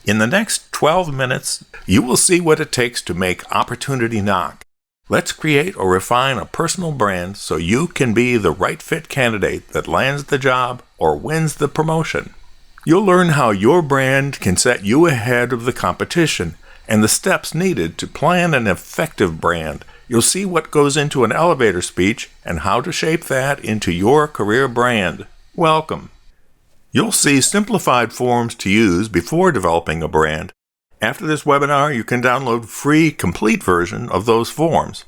In the next 12 minutes, you will see what it takes to make opportunity knock. Let's create or refine a personal brand so you can be the right fit candidate that lands the job or wins the promotion. You'll learn how your brand can set you ahead of the competition and the steps needed to plan an effective brand. You'll see what goes into an elevator speech and how to shape that into your career brand. Welcome. You'll see simplified forms to use before developing a brand. After this webinar, you can download free complete version of those forms.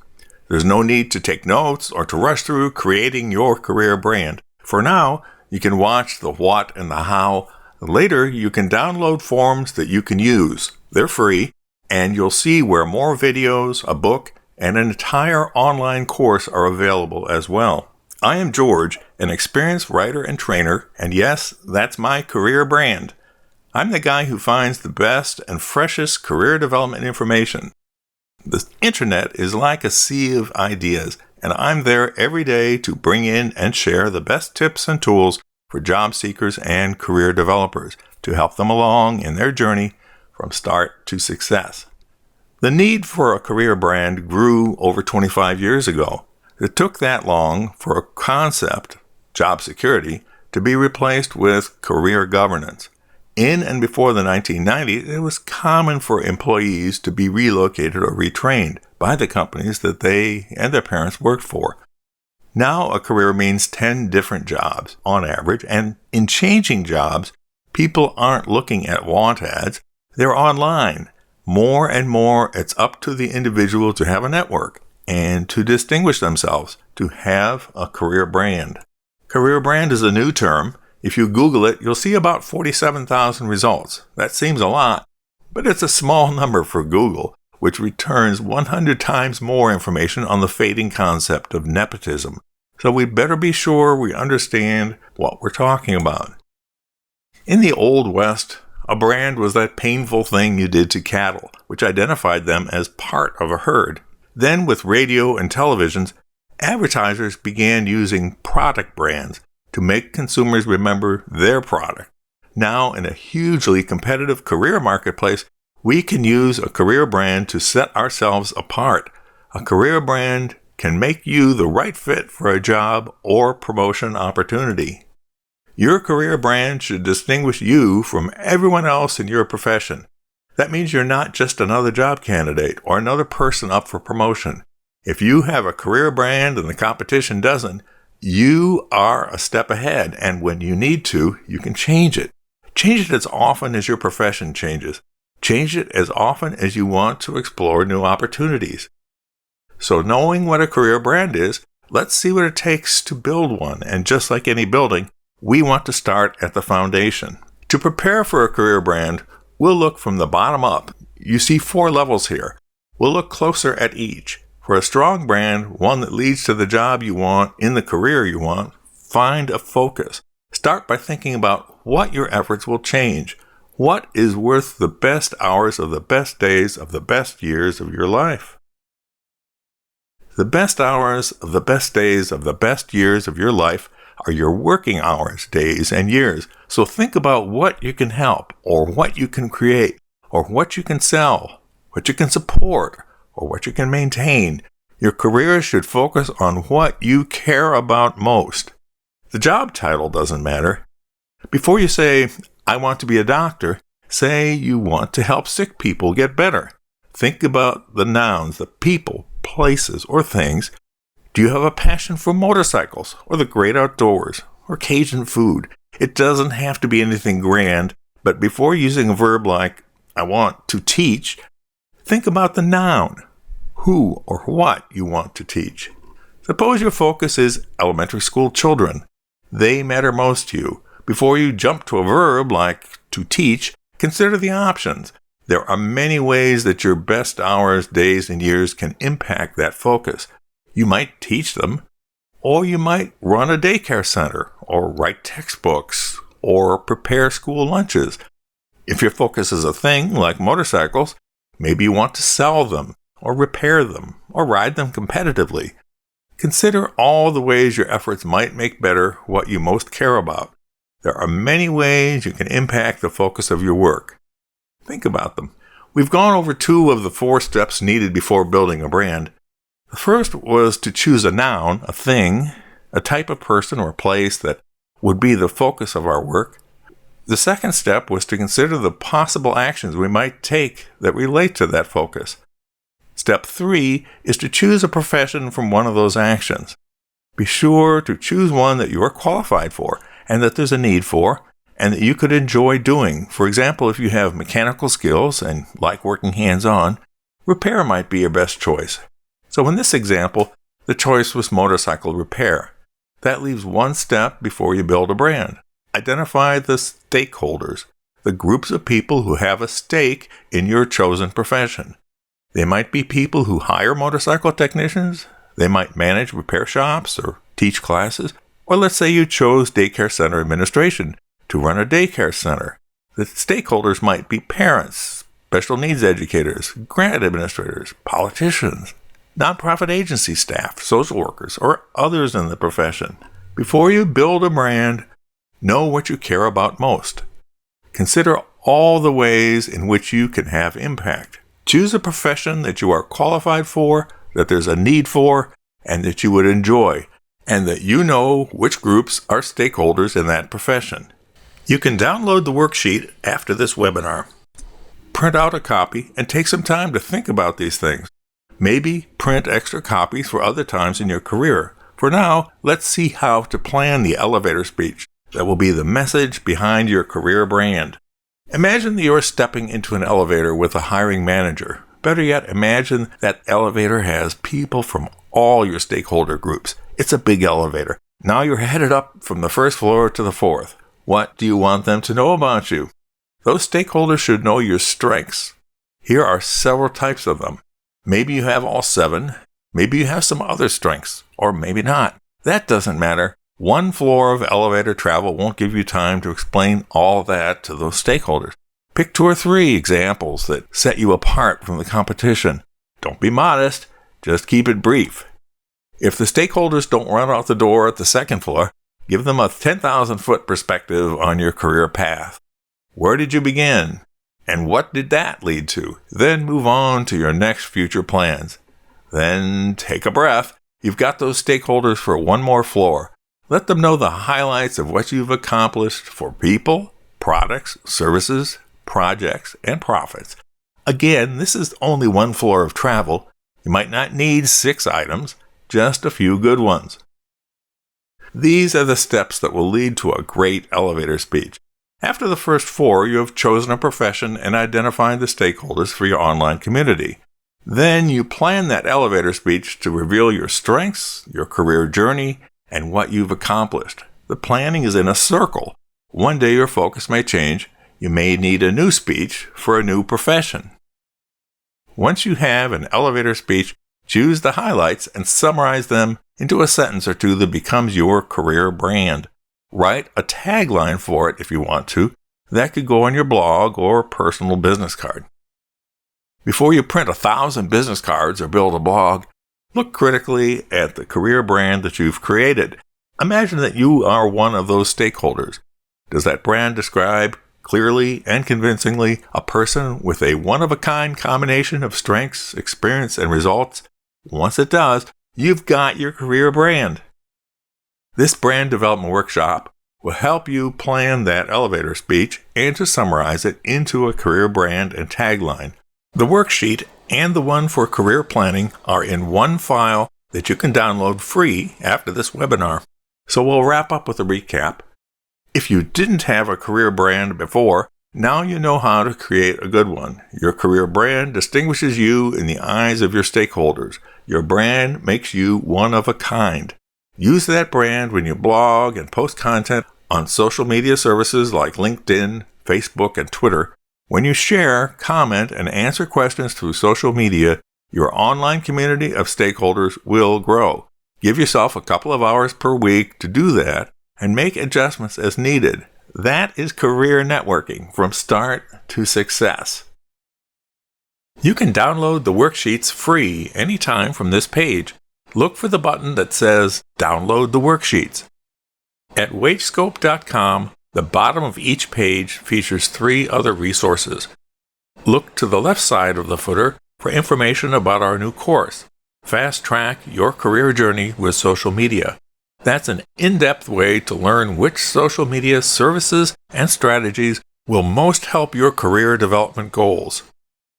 There's no need to take notes or to rush through creating your career brand. For now, you can watch the what and the how. Later, you can download forms that you can use. They're free, and you'll see where more videos, a book, and an entire online course are available as well. I am George, an experienced writer and trainer, and yes, that's my career brand. I'm the guy who finds the best and freshest career development information. The internet is like a sea of ideas, and I'm there every day to bring in and share the best tips and tools for job seekers and career developers to help them along in their journey from start to success. The need for a career brand grew over 25 years ago. It took that long for a concept, job security, to be replaced with career governance. In and before the 1990s, it was common for employees to be relocated or retrained by the companies that they and their parents worked for. Now a career means 10 different jobs on average, and in changing jobs, people aren't looking at want ads, they're online. More and more, it's up to the individual to have a network and to distinguish themselves, to have a career brand. Career brand is a new term. If you Google it, you'll see about 47,000 results. That seems a lot, but it's a small number for Google, which returns 100 times more information on the fading concept of nepotism. So we'd better be sure we understand what we're talking about. In the Old West, a brand was that painful thing you did to cattle, which identified them as part of a herd. Then with radio and televisions, advertisers began using product brands to make consumers remember their product. Now, in a hugely competitive career marketplace, we can use a career brand to set ourselves apart. A career brand can make you the right fit for a job or promotion opportunity. Your career brand should distinguish you from everyone else in your profession. That means you're not just another job candidate or another person up for promotion. If you have a career brand and the competition doesn't, you are a step ahead, and when you need to, you can change it. Change it as often as your profession changes. Change it as often as you want to explore new opportunities. So knowing what a career brand is, let's see what it takes to build one. And just like any building, we want to start at the foundation. To prepare for a career brand, we'll look from the bottom up. You see 4 levels here. We'll look closer at each. For a strong brand, one that leads to the job you want in the career you want, find a focus. Start by thinking about what your efforts will change. What is worth the best hours of the best days of the best years of your life? The best hours of the best days of the best years of your life are your working hours, days, and years. So think about what you can help, or what you can create, or what you can sell, what you can support, or what you can maintain. Your career should focus on what you care about most. The job title doesn't matter. Before you say, I want to be a doctor, say you want to help sick people get better. Think about the nouns, the people, places, or things. Do you have a passion for motorcycles, or the great outdoors, or Cajun food? It doesn't have to be anything grand, but before using a verb like, I want to teach, think about the noun, who or what you want to teach. Suppose your focus is elementary school children. They matter most to you. Before you jump to a verb like to teach, consider the options. There are many ways that your best hours, days, and years can impact that focus. You might teach them, or you might run a daycare center, or write textbooks, or prepare school lunches. If your focus is a thing like motorcycles, maybe you want to sell them, or repair them, or ride them competitively. Consider all the ways your efforts might make better what you most care about. There are many ways you can impact the focus of your work. Think about them. We've gone over 2 of the 4 steps needed before building a brand. The first was to choose a noun, a thing, a type of person or place that would be the focus of our work. The second step was to consider the possible actions we might take that relate to that focus. Step 3 is to choose a profession from one of those actions. Be sure to choose one that you are qualified for and that there's a need for and that you could enjoy doing. For example, if you have mechanical skills and like working hands-on, repair might be your best choice. So in this example, the choice was motorcycle repair. That leaves one step before you build a brand. Identify the stakeholders, the groups of people who have a stake in your chosen profession. They might be people who hire motorcycle technicians. They might manage repair shops or teach classes. Or let's say you chose daycare center administration to run a daycare center. The stakeholders might be parents, special needs educators, grant administrators, politicians, nonprofit agency staff, social workers, or others in the profession. Before you build a brand, know what you care about most. Consider all the ways in which you can have impact. Choose a profession that you are qualified for, that there's a need for, and that you would enjoy, and that you know which groups are stakeholders in that profession. You can download the worksheet after this webinar. Print out a copy and take some time to think about these things. Maybe print extra copies for other times in your career. For now, let's see how to plan the elevator speech that will be the message behind your career brand. Imagine that you're stepping into an elevator with a hiring manager. Better yet, imagine that elevator has people from all your stakeholder groups. It's a big elevator. Now you're headed up from the first floor to the 4th. What do you want them to know about you? Those stakeholders should know your strengths. Here are several types of them. Maybe you have all 7. Maybe you have some other strengths, or maybe not. That doesn't matter. One floor of elevator travel won't give you time to explain all that to those stakeholders. Pick 2 or 3 examples that set you apart from the competition. Don't be modest, just keep it brief. If the stakeholders don't run out the door at the 2nd floor, give them a 10,000-foot perspective on your career path. Where did you begin? And what did that lead to? Then move on to your next future plans. Then take a breath. You've got those stakeholders for one more floor. Let them know the highlights of what you've accomplished for people, products, services, projects, and profits. Again, this is only one floor of travel. You might not need 6 items, just a few good ones. These are the steps that will lead to a great elevator speech. After the first 4, you have chosen a profession and identified the stakeholders for your online community. Then you plan that elevator speech to reveal your strengths, your career journey, and what you've accomplished. The planning is in a circle. One day your focus may change. You may need a new speech for a new profession. Once you have an elevator speech, choose the highlights and summarize them into a sentence or 2 that becomes your career brand. Write a tagline for it if you want to. That could go on your blog or personal business card. Before you print 1,000 business cards or build a blog, look critically at the career brand that you've created. Imagine that you are one of those stakeholders. Does that brand describe clearly and convincingly a person with a one-of-a-kind combination of strengths, experience, and results? Once it does, you've got your career brand. This brand development workshop will help you plan that elevator speech and to summarize it into a career brand and tagline. The worksheet and the one for career planning are in one file that you can download free after this webinar. So we'll wrap up with a recap. If you didn't have a career brand before, now you know how to create a good one. Your career brand distinguishes you in the eyes of your stakeholders. Your brand makes you one of a kind. Use that brand when you blog and post content on social media services like LinkedIn, Facebook, and Twitter. When you share, comment, and answer questions through social media, your online community of stakeholders will grow. Give yourself a couple of hours per week to do that and make adjustments as needed. That is career networking from start to success. You can download the worksheets free anytime from this page. Look for the button that says Download the Worksheets. At wagescope.com, the bottom of each page features 3 other resources. Look to the left side of the footer for information about our new course, Fast Track Your Career Journey with Social Media. That's an in-depth way to learn which social media services and strategies will most help your career development goals.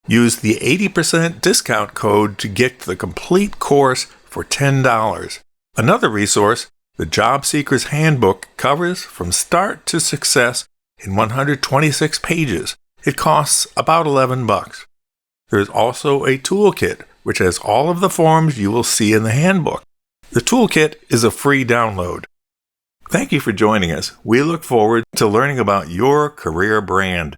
Use the 80% discount code to get the complete course for $10. Another resource, the Job Seeker's Handbook, covers from start to success in 126 pages. It costs about $11. There's also a toolkit, which has all of the forms you will see in the handbook. The toolkit is a free download. Thank you for joining us. We look forward to learning about your career brand.